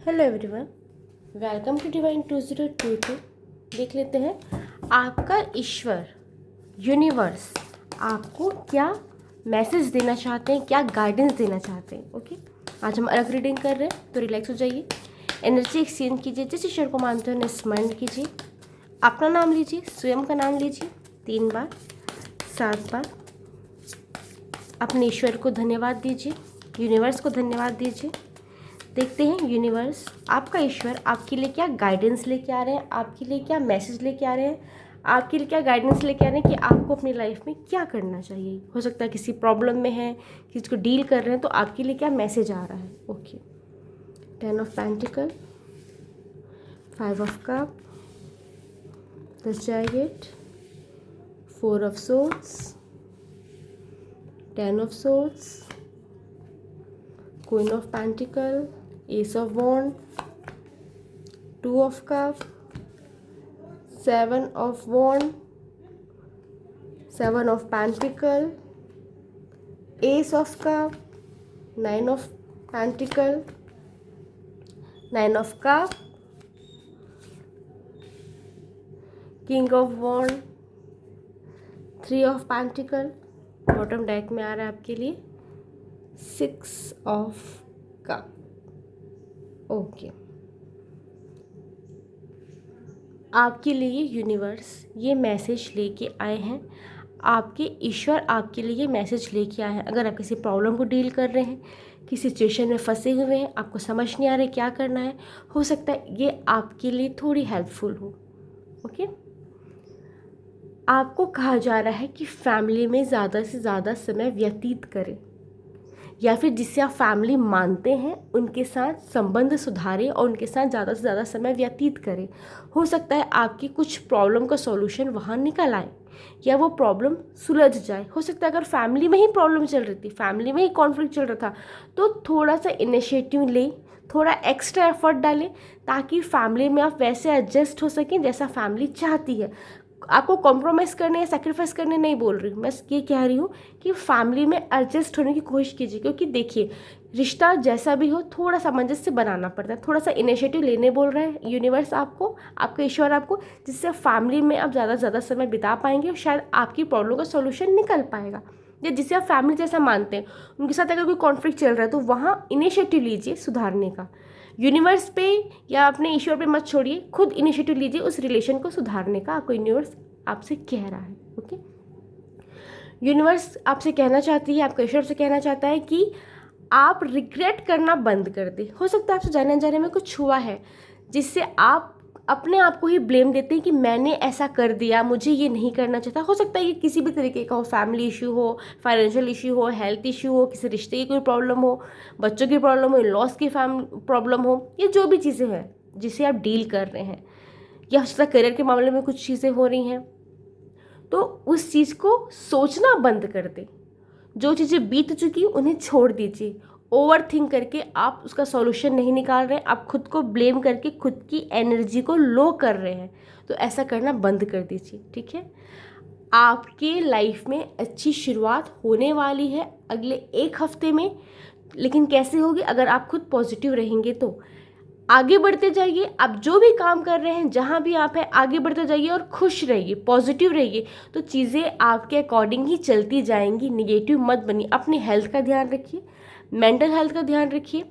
Hello everyone, welcome to Divine 2022। देख लेते हैं आपका ईश्वर यूनिवर्स आपको क्या मैसेज देना चाहते हैं, क्या गाइडेंस देना चाहते हैं। ओके, आज हम अलग रीडिंग कर रहे हैं तो रिलैक्स हो जाइए, एनर्जी एक्सचेंज कीजिए। जिस ईश्वर को मानते हो उन्हें स्मरण कीजिए, अपना नाम लीजिए, स्वयं का नाम लीजिए 3 बार 7 बार। अपने ईश्वर को धन्यवाद दीजिए, यूनिवर्स को धन्यवाद दीजिए। देखते हैं यूनिवर्स, आपका ईश्वर आपके लिए क्या गाइडेंस लेके आ रहे हैं, आपके लिए क्या मैसेज लेके आ रहे हैं, आपके लिए क्या गाइडेंस लेके आ रहे हैं कि आपको अपनी लाइफ में क्या करना चाहिए। हो सकता है किसी प्रॉब्लम में है, किसी को डील कर रहे हैं, तो आपके लिए क्या मैसेज आ रहा है। Okay, 10 of pentacle, 5 of cup, the chariot, 4 of swords, 10 of swords, Queen of Pentacle, Ace of Wand, 2 of Cup, 7 of Wand, 7 of Pentacle, Ace of Cup, 9 of Pentacle, 9 of Cup, King of Wand, 3 of Pentacle। Bottom deck में आ रहा है आपके लिए 6 of cup. Okay, आपके लिए universe ये message लेके आए हैं, आपके ईश्वर आपके लिए ये मैसेज लेके आए हैं। अगर आप किसी प्रॉब्लम को डील कर रहे हैं, किसी सिचुएशन में फंसे हुए हैं, आपको समझ नहीं आ रहा है क्या करना है, हो सकता है ये आपके लिए थोड़ी हेल्पफुल हो। ओके, आपको कहा जा रहा है कि फैमिली में ज़्यादा से ज़्यादा समय व्यतीत करें, या फिर जिससे आप फैमिली मानते हैं उनके साथ संबंध सुधारें और उनके साथ ज़्यादा से ज़्यादा समय व्यतीत करें। हो सकता है आपकी कुछ प्रॉब्लम का सॉल्यूशन वहाँ निकल आए या वो प्रॉब्लम सुलझ जाए। हो सकता है अगर फैमिली में ही प्रॉब्लम चल रही थी, फैमिली में ही कॉन्फ्लिक्ट चल रहा था, तो थोड़ा सा इनिशिएटिव लें, थोड़ा एक्स्ट्रा एफर्ट डालें ताकि फैमिली में आप वैसे एडजस्ट हो सकें जैसा फैमिली चाहती है। आपको कॉम्प्रोमाइज़ करने या सेक्रीफाइस करने नहीं बोल रही हूँ, मैं ये कह रही हूँ कि फैमिली में एडजस्ट होने की कोशिश कीजिए। क्योंकि देखिए, रिश्ता जैसा भी हो थोड़ा सामंजस्य बनाना पड़ता है, थोड़ा सा इनिशिएटिव लेने बोल रहे हैं यूनिवर्स आपको, आपका ईश्वर आपको, जिससे फैमिली में आप ज़्यादा से ज़्यादा समय बिता पाएंगे और शायद आपकी प्रॉब्लम का सोल्यूशन निकल पाएगा। या जिसे आप फैमिली जैसा मानते हैं उनके साथ अगर कोई कॉन्फ्लिक्ट चल रहा है तो वहाँ इनिशिएटिव लीजिए सुधारने का। यूनिवर्स पे या अपने ईश्वर पे मत छोड़िए, खुद इनिशिएटिव लीजिए उस रिलेशन को सुधारने का। आपको यूनिवर्स आपसे कह रहा है। ओके, यूनिवर्स आपसे कहना चाहती है, आपका ईश्वर से कहना चाहता है कि आप रिग्रेट करना बंद कर दें। हो सकता है आपसे जाने अनजाने में कुछ हुआ है जिससे आप अपने आप को ही ब्लेम देते हैं कि मैंने ऐसा कर दिया, मुझे ये नहीं करना चाहिए था। हो सकता है ये किसी भी तरीके का हो, फैमिली इशू हो, फाइनेंशियल इशू हो, हेल्थ इशू हो, किसी रिश्ते की कोई प्रॉब्लम हो, बच्चों की प्रॉब्लम हो, लॉस की प्रॉब्लम हो, ये जो भी चीज़ें हैं जिसे आप डील कर रहे हैं, या हो सकता है करियर के मामले में कुछ चीज़ें हो रही हैं, तो उस चीज़ को सोचना बंद कर दें। जो चीज़ें बीत चुकी उन्हें छोड़ दीजिए। ओवर थिंक करके आप उसका सॉल्यूशन नहीं निकाल रहे हैं, आप खुद को ब्लेम करके खुद की एनर्जी को लो कर रहे हैं, तो ऐसा करना बंद कर दीजिए। ठीक है, आपके लाइफ में अच्छी शुरुआत होने वाली है अगले 1 हफ्ते में। लेकिन कैसे होगी? अगर आप खुद पॉजिटिव रहेंगे तो। आगे बढ़ते जाइए, आप जो भी काम कर रहे हैं, जहाँ भी आप हैं, आगे बढ़ते जाइए और खुश रहिए, पॉजिटिव रहिए, तो चीज़ें आपके अकॉर्डिंग ही चलती जाएंगी। निगेटिव मत बनिए, अपनी हेल्थ का ध्यान रखिए, मेंटल हेल्थ का ध्यान रखिए।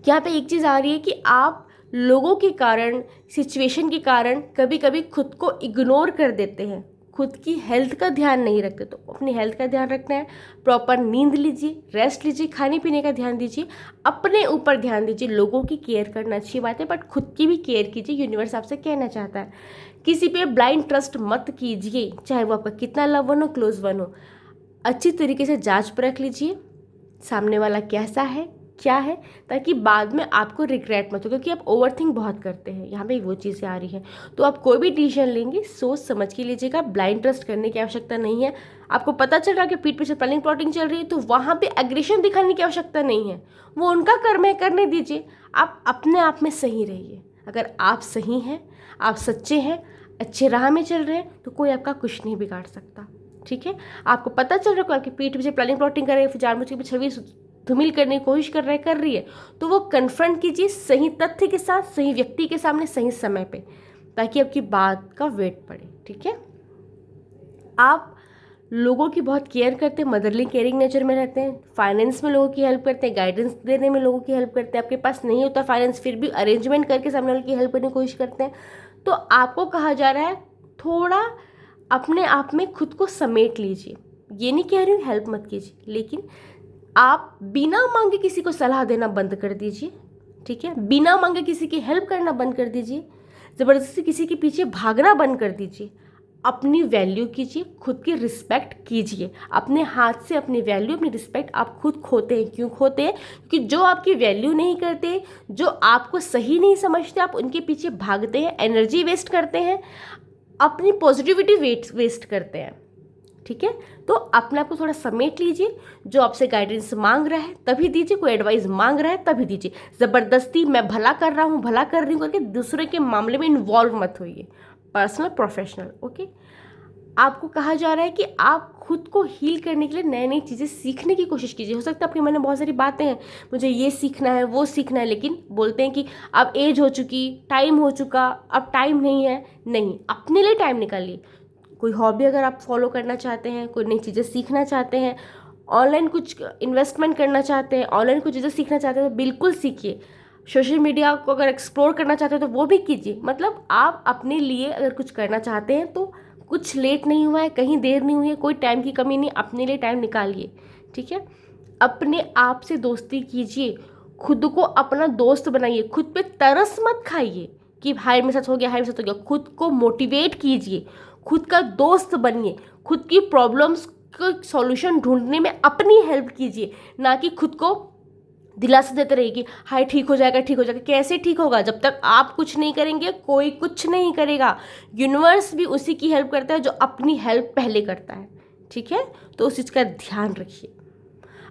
यहाँ पे एक चीज़ आ रही है कि आप लोगों के कारण, सिचुएशन के कारण कभी कभी खुद को इग्नोर कर देते हैं, खुद की हेल्थ का ध्यान नहीं रखते। तो अपनी हेल्थ का ध्यान रखना है, प्रॉपर नींद लीजिए, रेस्ट लीजिए, खाने पीने का ध्यान दीजिए, अपने ऊपर ध्यान दीजिए। लोगों की केयर करना अच्छी बात है, बट खुद की भी केयर कीजिए। यूनिवर्स आपसे कहना चाहता है किसी पे ब्लाइंड ट्रस्ट मत कीजिए, चाहे वो आपका कितना लव वन हो, क्लोज वन हो। अच्छी तरीके से जांच परख लीजिए सामने वाला कैसा है, क्या है, ताकि बाद में आपको रिग्रेट मत हो। क्योंकि आप ओवरथिंक बहुत करते हैं, यहाँ पे वो चीज़ें आ रही हैं। तो आप कोई भी डिसीजन लेंगे सोच समझ के लीजिएगा, ब्लाइंड ट्रस्ट करने की आवश्यकता नहीं है। आपको पता चल रहा है कि पीठ पीछे प्लानिंग प्लॉटिंग चल रही है, तो वहाँ पे एग्रेशन दिखाने की आवश्यकता नहीं है, वो उनका कर्म है, करने दीजिए। आप अपने आप में सही रहिए। अगर आप सही हैं, आप सच्चे हैं, अच्छे राह में चल रहे हैं, तो कोई आपका कुछ नहीं बिगाड़ सकता। ठीक है, आपको पता चल रहा है कि आपकी पीठ पीछे प्लानिंग प्लॉटिंग कर रहे हैं, फिर जानबूझ के छवि धूमिल करने की कोशिश कर रही है, तो वो कन्फ्रंट कीजिए सही तथ्य के साथ, सही व्यक्ति के सामने, सही समय पे, ताकि आपकी बात का वेट पड़े। ठीक है, आप लोगों की बहुत केयर करते हैं, मदरली केयरिंग नेचर में रहते हैं, फाइनेंस में लोगों की हेल्प करते हैं, गाइडेंस देने में लोगों की हेल्प करते हैं, आपके पास नहीं होता फाइनेंस फिर भी अरेंजमेंट करके सामने वाले की हेल्प करने की कोशिश करते हैं। तो आपको कहा जा रहा है थोड़ा अपने आप में खुद को समेट लीजिए। ये नहीं कह रही हूँ हेल्प मत कीजिए, लेकिन आप बिना मांगे किसी को सलाह देना बंद कर दीजिए। ठीक है, बिना मांगे किसी की हेल्प करना बंद कर दीजिए, ज़बरदस्ती किसी के पीछे भागना बंद कर दीजिए। अपनी वैल्यू कीजिए, खुद की रिस्पेक्ट कीजिए। अपने हाथ से अपनी वैल्यू, अपनी रिस्पेक्ट आप खुद खोते हैं। क्यों खोते हैं? क्योंकि जो आपकी वैल्यू नहीं करते, जो आपको सही नहीं समझते, आप उनके पीछे भागते हैं, एनर्जी वेस्ट करते हैं, अपनी पॉजिटिविटी वेस्ट करते हैं। ठीक है, तो अपने आप को थोड़ा समेट लीजिए। जो आपसे गाइडेंस मांग रहा है तभी दीजिए, कोई एडवाइस मांग रहा है तभी दीजिए। ज़बरदस्ती मैं भला कर रहा हूँ, भला कर रही हूँ करके दूसरे के मामले में इन्वॉल्व मत होइए, पर्सनल प्रोफेशनल। ओके, आपको कहा जा रहा है कि आप खुद को हील करने के लिए नई नई चीज़ें सीखने की कोशिश कीजिए। हो सकता है आपके मन में बहुत सारी बातें हैं, मुझे ये सीखना है, वो सीखना है, लेकिन बोलते हैं कि अब एज हो चुकी, टाइम हो चुका, अब टाइम नहीं है। नहीं, अपने लिए टाइम निकालिए। कोई हॉबी अगर आप फॉलो करना चाहते हैं, कोई नई चीज़ें सीखना चाहते हैं, ऑनलाइन कुछ इन्वेस्टमेंट करना चाहते हैं, ऑनलाइन कुछ चीज़ें सीखना चाहते हैं, तो बिल्कुल सीखिए। सोशल मीडिया को अगर एक्सप्लोर करना चाहते हो तो वो भी कीजिए। मतलब आप अपने लिए अगर कुछ करना चाहते हैं तो कुछ लेट नहीं हुआ है, कहीं देर नहीं हुई है, कोई टाइम की कमी नहीं, अपने लिए टाइम निकालिए। ठीक है, अपने आप से दोस्ती कीजिए, खुद को अपना दोस्त बनाइए, खुद पे तरस मत खाइए कि हाय मेरे साथ हो गया, हाय मेरे साथ हो गया। खुद को मोटिवेट कीजिए, खुद का दोस्त बनिए, खुद की प्रॉब्लम्स का सॉल्यूशन ढूंढने में अपनी हेल्प कीजिए, ना कि खुद को दिलासा देते रहिए कि हाय ठीक हो जाएगा, ठीक हो जाएगा। कैसे ठीक होगा? जब तक आप कुछ नहीं करेंगे कोई कुछ नहीं करेगा। यूनिवर्स भी उसी की हेल्प करता है जो अपनी हेल्प पहले करता है। ठीक है, तो उस चीज़ का ध्यान रखिए।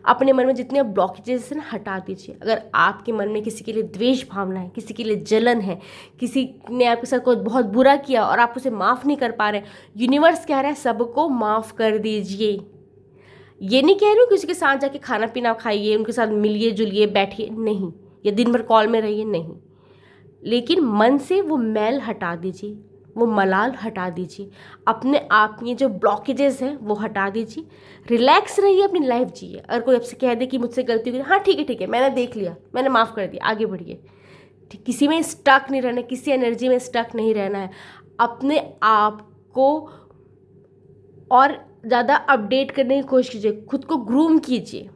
अपने मन में जितने ब्लॉकेजेस हैं हटा दीजिए। अगर आपके मन में किसी के लिए द्वेष भावना है, किसी के लिए जलन है, किसी ने आपके साथ कोई बहुत बुरा किया और आप उसे माफ़ नहीं कर पा रहे, यूनिवर्स कह रहा है सबको माफ़ कर दीजिए। ये नहीं कह रही हूँ किसी के साथ जाके खाना पीना खाइए, उनके साथ मिलिए जुलिए बैठिए, नहीं, या दिन भर कॉल में रहिए, नहीं, लेकिन मन से वो मैल हटा दीजिए, वो मलाल हटा दीजिए, अपने आप में जो ब्लॉकेजेस हैं वो हटा दीजिए, रिलैक्स रहिए, अपनी लाइफ जिए। अगर कोई आपसे कह दे कि मुझसे गलती हुई, हाँ ठीक है, मैंने देख लिया, मैंने माफ़ कर दिया, आगे बढ़िए। ठीक, किसी में स्टक नहीं रहना, किसी एनर्जी में स्टक नहीं रहना है। अपने आप को और ज़्यादा अपडेट करने की कोशिश कीजिए, खुद को ग्रूम कीजिए,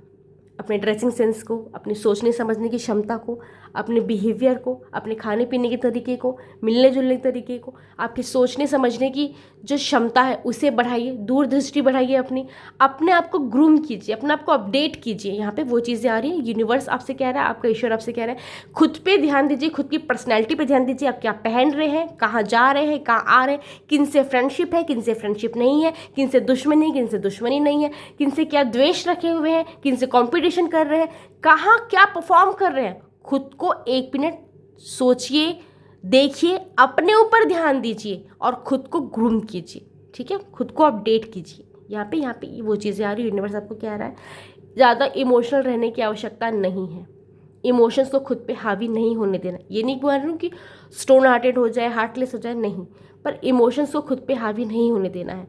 अपने ड्रेसिंग सेंस को, अपने सोचने समझने की क्षमता को, अपने बिहेवियर को, अपने खाने पीने के तरीके को, मिलने जुलने के तरीके को, आपके सोचने समझने की जो क्षमता है उसे बढ़ाइए, दूरदृष्टि बढ़ाइए, अपने आप को ग्रूम कीजिए, अपने आप को अपडेट कीजिए। यहाँ पे वो चीज़ें आ रही हैं, यूनिवर्स आपसे कह रहा है, आपका ईश्वर आपसे कह रहा है, खुद पे ध्यान दीजिए, खुद की पर्सनैलिटी पे ध्यान दीजिए। आप क्या पहन रहे हैं, कहाँ जा रहे हैं, कहाँ आ रहे हैं, किन से फ्रेंडशिप है, किन से फ्रेंडशिप नहीं है, किन से दुश्मनी, किन से दुश्मनी नहीं है, किन से क्या द्वेष रखे हुए हैं, किन से कॉम्पिटिशन कर रहे हैं, कहाँ क्या परफॉर्म कर रहे हैं। खुद को 1 मिनट सोचिए, देखिए, अपने ऊपर ध्यान दीजिए और खुद को ग्रूम कीजिए। ठीक है, खुद को अपडेट कीजिए। यहाँ पे वो चीज़ें आ रही, यूनिवर्स आपको कह रहा है ज़्यादा इमोशनल रहने की आवश्यकता नहीं है। इमोशंस को खुद पे हावी नहीं होने देना। ये नहीं बोल रही हूँ कि स्टोन हार्टेड हो जाए, हार्टलेस हो जाए, नहीं, पर इमोशंस को खुद पे हावी नहीं होने देना है।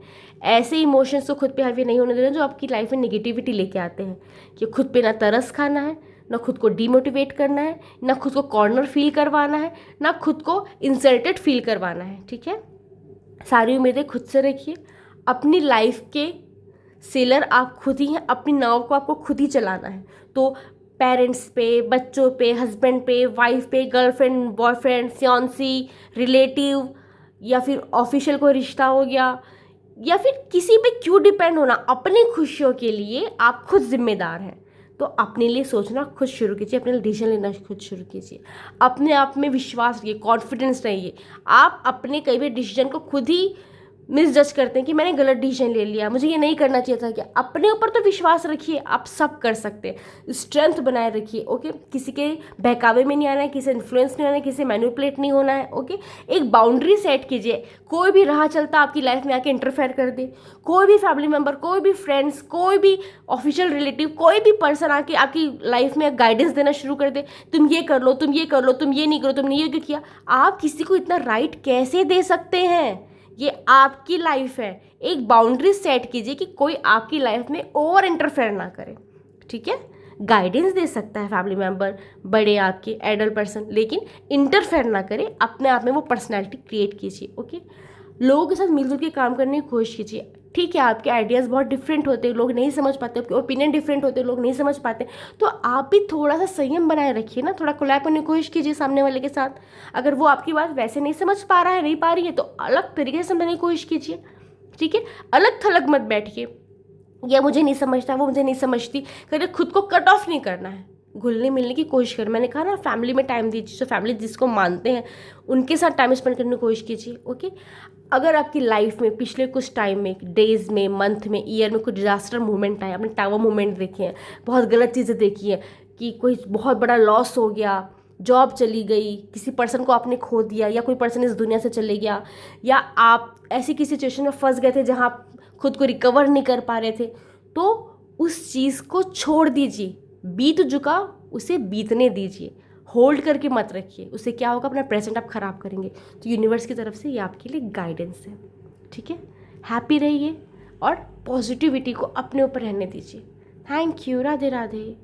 ऐसे इमोशंस को खुद पे हावी नहीं होने देना जो आपकी लाइफ में नेगेटिविटी लेके आते हैं, कि खुद पे ना तरस खाना है, ना खुद को डीमोटिवेट करना है, ना खुद को कॉर्नर फील करवाना है, ना खुद को इंसल्टेड फील करवाना है। ठीक है, सारी उम्मीदें खुद से रखिए। अपनी लाइफ के सेलर आप खुद ही हैं, अपनी नाव को आपको खुद ही चलाना है। तो पेरेंट्स पे, बच्चों पे, हस्बैंड पे, वाइफ पे, गर्लफ्रेंड, बॉयफ्रेंड, फियांसी, रिलेटिव, या फिर ऑफिशियल कोई रिश्ता हो गया, या फिर किसी पे क्यों डिपेंड होना। अपनी खुशियों के लिए आप खुद जिम्मेदार हैं। तो अपने लिए सोचना खुद शुरू कीजिए, अपने लिए डिसीजन लेना खुद शुरू कीजिए, अपने आप में विश्वास रखिए, कॉन्फिडेंस रहिए। आप अपने कई भी डिसीजन को खुद ही मिसजज करते हैं कि मैंने गलत डिसीजन ले लिया, मुझे ये नहीं करना चाहिए था। क्या अपने ऊपर तो विश्वास रखिए, आप सब कर सकते हैं, स्ट्रेंथ बनाए रखिए। ओके, किसी के बहकावे में नहीं आना है, किसी से इन्फ्लुएंस नहीं होना है, किसी से मैनिपुलेट नहीं होना है। ओके, एक बाउंड्री सेट कीजिए। कोई भी राह चलता आपकी लाइफ में आके इंटरफेयर कर दे, कोई भी फैमिली मेम्बर, कोई भी फ्रेंड्स, कोई भी ऑफिशियल रिलेटिव, कोई भी पर्सन आके आपकी लाइफ में गाइडेंस देना शुरू कर दे, तुम ये कर लो, तुम ये कर लो, तुम ये नहीं करो, तुमने ये क्यों किया। आप किसी को इतना राइट कैसे दे सकते हैं? ये आपकी लाइफ है। एक बाउंड्री सेट कीजिए कि कोई आपकी लाइफ में ओवर इंटरफेयर ना करे। ठीक है, गाइडेंस दे सकता है फैमिली मेम्बर, बड़े आपके एडल्ट पर्सन, लेकिन इंटरफेयर ना करे। अपने आप में वो पर्सनैलिटी क्रिएट कीजिए। ओके, लोगों के साथ मिलजुल के काम करने की कोशिश कीजिए। ठीक है, आपके आइडियाज़ बहुत डिफरेंट होते हैं, लोग नहीं समझ पाते, आपके ओपिनियन डिफरेंट होते हैं, लोग नहीं समझ पाते, तो आप भी थोड़ा सा संयम बनाए रखिए ना, थोड़ा कोलैब करने की कोशिश कीजिए सामने वाले के साथ। अगर वो आपकी बात वैसे नहीं समझ पा रहा है, नहीं पा रही है, तो अलग तरीके से समझने की कोशिश कीजिए। ठीक है, अलग थलग मत बैठिए, या मुझे नहीं समझता, वो मुझे नहीं समझती करके खुद को कट ऑफ नहीं करना है, घुलने मिलने की कोशिश करें। मैंने कहा ना, फैमिली में टाइम दीजिए, जो फैमिली जिसको मानते हैं उनके साथ टाइम स्पेंड करने की कोशिश कीजिए। ओके, अगर आपकी लाइफ में पिछले कुछ टाइम में, डेज़ में, मंथ में, ईयर में कुछ डिजास्टर मूवमेंट आए, आपने टावर मूवमेंट देखे हैं, बहुत गलत चीज़ें देखी हैं कि कोई बहुत बड़ा लॉस हो गया, जॉब चली गई, किसी पर्सन को आपने खो दिया, या कोई पर्सन इस दुनिया से चले गया, या आप ऐसी किसी सिचुएशन में फंस गए थे जहाँ आप खुद को रिकवर नहीं कर पा रहे थे, तो उस चीज़ को छोड़ दीजिए। बीत चुका, उसे बीतने दीजिए, होल्ड करके मत रखिए। उससे क्या होगा, अपना प्रेजेंट आप ख़राब करेंगे। तो यूनिवर्स की तरफ से ये आपके लिए गाइडेंस है। ठीक है, हैप्पी रहिए और पॉजिटिविटी को अपने ऊपर रहने दीजिए। Thank you, Radhe Radhe.